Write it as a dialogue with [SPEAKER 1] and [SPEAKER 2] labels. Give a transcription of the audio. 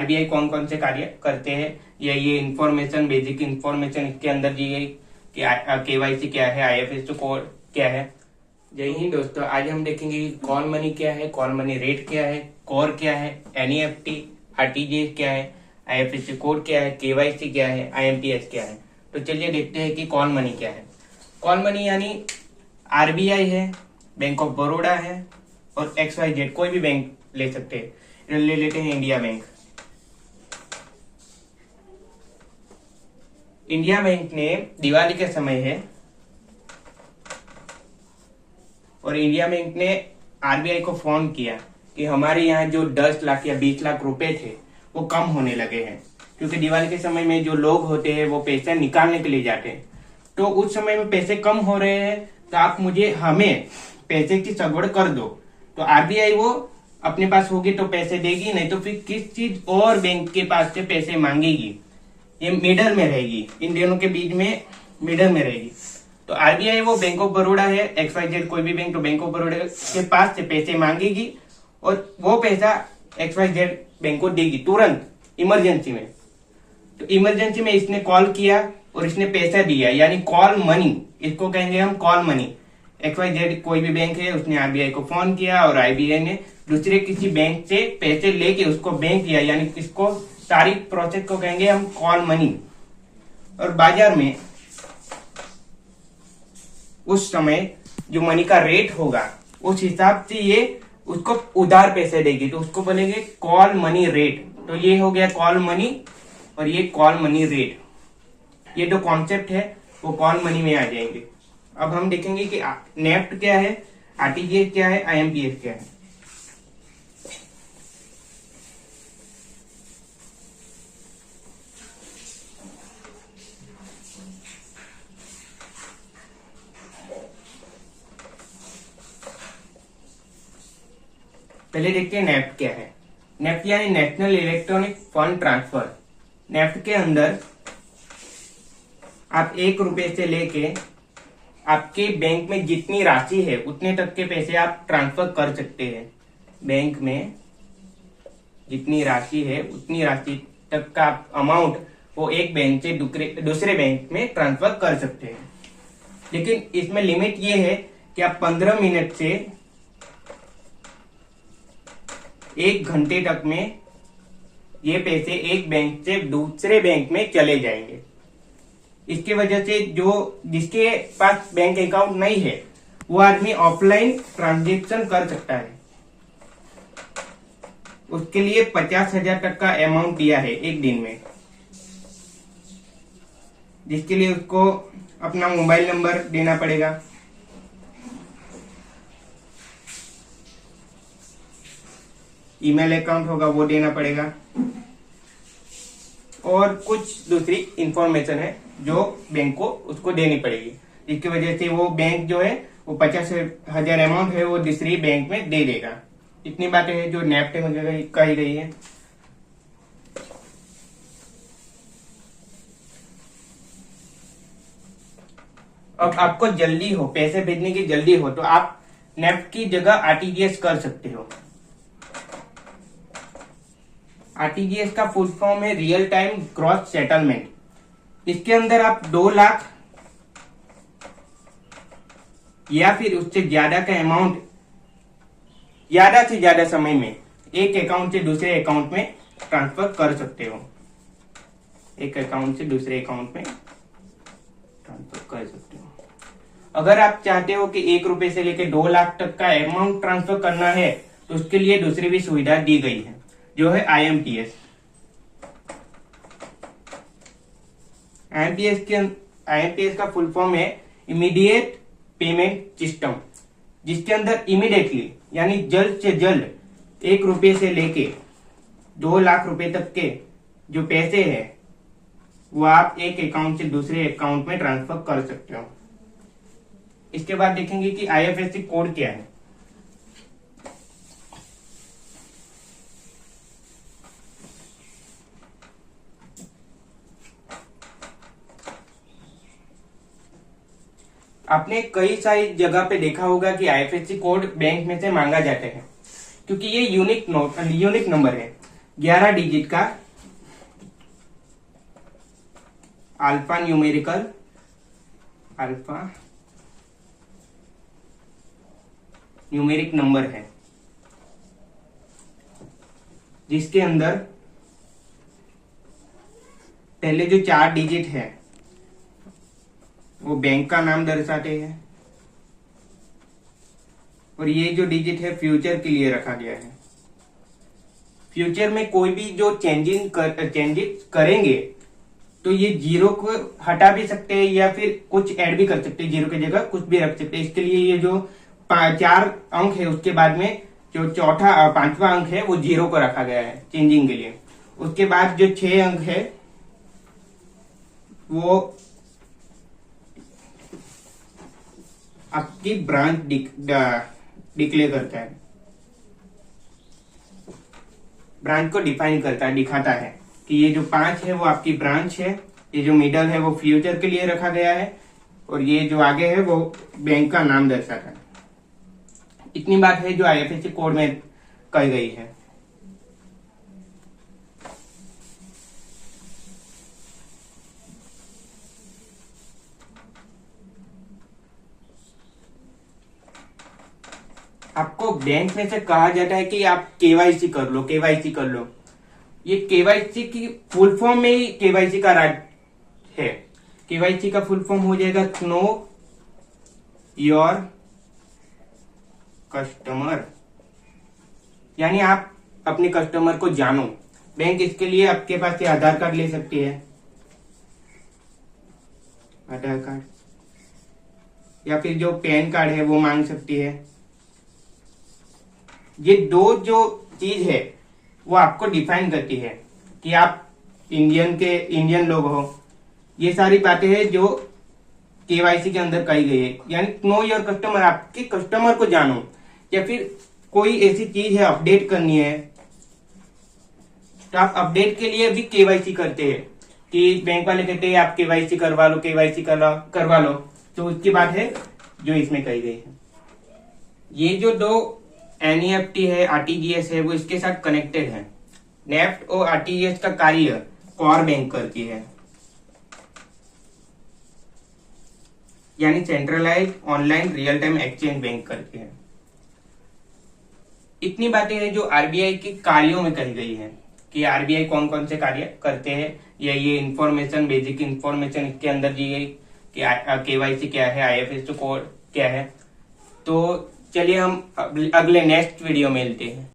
[SPEAKER 1] RBI कौन कौन से कार्य करते हैं, या ये इंफॉर्मेशन, बेसिक इंफॉर्मेशन इसके अंदर दी गई कि केवाईसी क्या है, आईएफएससी कोड क्या है। जय हिंद दोस्तों, आज हम देखेंगे कि कॉल मनी क्या है, कॉल मनी रेट क्या है, कोर क्या है, एनईएफटी, आरटीजीएस क्या है, आईएफएससी कोड क्या है, केवाईसी क्या है, आईएमपीएस क्या है। तो चलिए देखते हैं कि कॉल मनी क्या है। कॉल मनी यानी आरबीआई है, बैंक ऑफ बड़ौदा है और XYZ कोई भी बैंक ले सकते हैं। ले लेते हैं इंडिया बैंक। इंडिया बैंक ने दिवाली के समय है और इंडिया बैंक ने आरबीआई को फोन किया कि हमारे यहाँ जो 10 लाख या 20 लाख रुपए थे वो कम होने लगे हैं, क्योंकि दिवाली के समय में जो लोग होते हैं वो पैसे निकालने के लिए जाते हैं। तो उस समय में पैसे कम हो रहे हैं, तो आप हमें पैसे की सगवड़ कर दो। तो आरबीआई वो अपने पास होगी तो पैसे देगी, नहीं तो फिर किस चीज और बैंक के पास से पैसे मांगेगी। ये मिडल में रहेगी, इन दोनों के बीच में मिडल में रहेगी। तो आरबीआई वो बैंक ऑफ बड़ौदा है, XYZ कोई भी बैंक, तो बैंक ऑफ बड़ौदा के पास से पैसे मांगेगी और वो पैसा XYZ बैंक को देगी तुरंत, इमरजेंसी में। तो इमरजेंसी में इसने कॉल किया और इसने पैसा दिया, यानी कॉल मनी, इसको कहेंगे हम कॉल मनी। XYZ कोई भी बैंक है, उसने आरबीआई को फोन किया और आरबीआई ने दूसरे किसी बैंक से पैसे लेके उसको बैंक किया, यानी इसको सारी प्रोसेस को कहेंगे हम कॉल मनी। और बाजार में उस समय जो मनी का रेट होगा उस हिसाब से ये उसको उधार पैसे देगी, तो उसको बोलेंगे कॉल मनी रेट। तो ये हो गया कॉल मनी और ये कॉल मनी रेट। ये जो कॉन्सेप्ट है वो कॉल मनी में आ जाएंगे। अब हम देखेंगे कि नेफ्ट क्या है, आरटीजीएस क्या है, आईएमपीएस क्या है। पहले देखते हैं नेफ्ट क्या है। नेफ्ट यानी national electronic fund transfer. NEFT के अंदर आप 1 रुपए से लेके आपके बैंक में जितनी राशि है उतने तक के पैसे आप ट्रांसफर कर सकते हैं। बैंक में जितनी राशि है उतनी राशि तक का अमाउंट वो एक बैंक से दूसरे बैंक में ट्रांसफर कर सकते हैं। लेकिन इसमें लिमिट ये है कि आप 15 मिनट से 1 घंटे तक में ये पैसे एक बैंक से दूसरे बैंक में चले जाएंगे। इसकी वजह से जो जिसके पास बैंक अकाउंट नहीं है वो आदमी ऑफलाइन ट्रांजैक्शन कर सकता है। उसके लिए 50,000 तक का अमाउंट दिया है एक दिन में, जिसके लिए उसको अपना मोबाइल नंबर देना पड़ेगा, ईमेल अकाउंट होगा वो देना पड़ेगा, और कुछ दूसरी इंफॉर्मेशन है जो बैंक को उसको देनी पड़ेगी। जिसकी वजह से वो बैंक जो है वो 50,000 अमाउंट है वो दूसरी बैंक में दे देगा। इतनी बातें हैं जो नेफ्ट में कही गई है। अब आपको जल्दी हो, पैसे भेजने की जल्दी हो, तो आप नेफ्ट की जगह आरटीजीएस कर सकते हो। आरटीजीएस का फुल फॉर्म है रियल टाइम ग्रॉस सेटलमेंट। इसके अंदर आप 2 लाख या फिर उससे ज्यादा का अमाउंट ज्यादा से ज्यादा समय में एक अकाउंट से दूसरे अकाउंट में ट्रांसफर कर सकते हो। एक अकाउंट से दूसरे अकाउंट में ट्रांसफर कर सकते हो। अगर आप चाहते हो कि 1 रुपए से लेकर 2 लाख तक का अमाउंट ट्रांसफर करना है तो उसके लिए दूसरी भी सुविधा दी गई है, जो है आईएमपीएस। आईएमपीएस का फुल फॉर्म है इमीडिएट पेमेंट सिस्टम, जिसके अंदर इमीडिएटली यानी जल्द से जल्द 1 रुपए से लेके 2 लाख रुपए तक के जो पैसे हैं वो आप एक अकाउंट से दूसरे अकाउंट में ट्रांसफर कर सकते हो। इसके बाद देखेंगे कि आईएफएससी कोड क्या है। आपने कई सारी जगह पे देखा होगा कि आईएफएससी कोड बैंक में से मांगा जाता है, क्योंकि ये यूनिक नंबर है। 11 डिजिट का अल्फा न्यूमेरिक नंबर है, जिसके अंदर पहले जो 4 डिजिट है वो बैंक का नाम दर्शाते हैं, और ये जो डिजिट है फ्यूचर के लिए रखा गया है। फ्यूचर में कोई भी जो चेंजेस करेंगे तो ये जीरो को हटा भी सकते हैं या फिर कुछ ऐड भी कर सकते हैं, जीरो की जगह कुछ भी रख सकते हैं। इसके लिए ये जो 4 अंक है उसके बाद में जो 5वां अंक है वो जीरो को रखा गया है चेंजिंग के लिए। उसके बाद जो 6 अंक है वो आपकी ब्रांच डिक्लेयर करता है, ब्रांच को डिफाइन करता है, दिखाता है कि ये जो 5 है वो आपकी ब्रांच है, ये जो मिडल है वो फ्यूचर के लिए रखा गया है, और ये जो आगे है वो बैंक का नाम दर्शाता है। इतनी बात है जो आईएफएससी कोड में कही गई है। आपको बैंक में से कहा जाता है कि आप केवाईसी कर लो, केवाईसी कर लो। ये केवाईसी की फुल फॉर्म में ही केवाईसी का राइट है। केवाईसी का फुल फॉर्म हो जाएगा नो योर कस्टमर, यानी आप अपने कस्टमर को जानो। बैंक इसके लिए आपके पास से आधार कार्ड ले सकती है, आधार कार्ड, या फिर जो पैन कार्ड है वो मांग सकती है। ये 2 जो चीज है वो आपको डिफाइन करती है कि आप इंडियन लोग हो। ये सारी बातें हैं जो केवाईसी के अंदर कही गई है, यानी नो योर कस्टमर, आपके कस्टमर को जानो। या फिर कोई ऐसी चीज है अपडेट करनी है तो आप अपडेट के लिए भी केवाईसी करते हैं, कि बैंक वाले कहते हैं आप केवाईसी करवा लो, केवाईसी करवा लो। तो उसकी बात है जो इसमें कही गई है। ये जो 2 एनईएफटी है, आरटीजीएस है, वो इसके साथ कनेक्टेड है। नेफ्ट और आरटीजीएस का कार्य कोर बैंक करती है, यानी centralise online real time exchange bank करती है। इतनी बातें हैं जो आरबीआई के कार्यों में कही गई है कि आरबीआई कौन कौन से कार्य करते हैं, या ये इंफॉर्मेशन, बेसिक इंफॉर्मेशन इसके अंदर दी गई कि केवाईसी क्या है, आईएफएससी कोड क्या है। तो चलिए हम अगले नेक्स्ट वीडियो में मिलते हैं।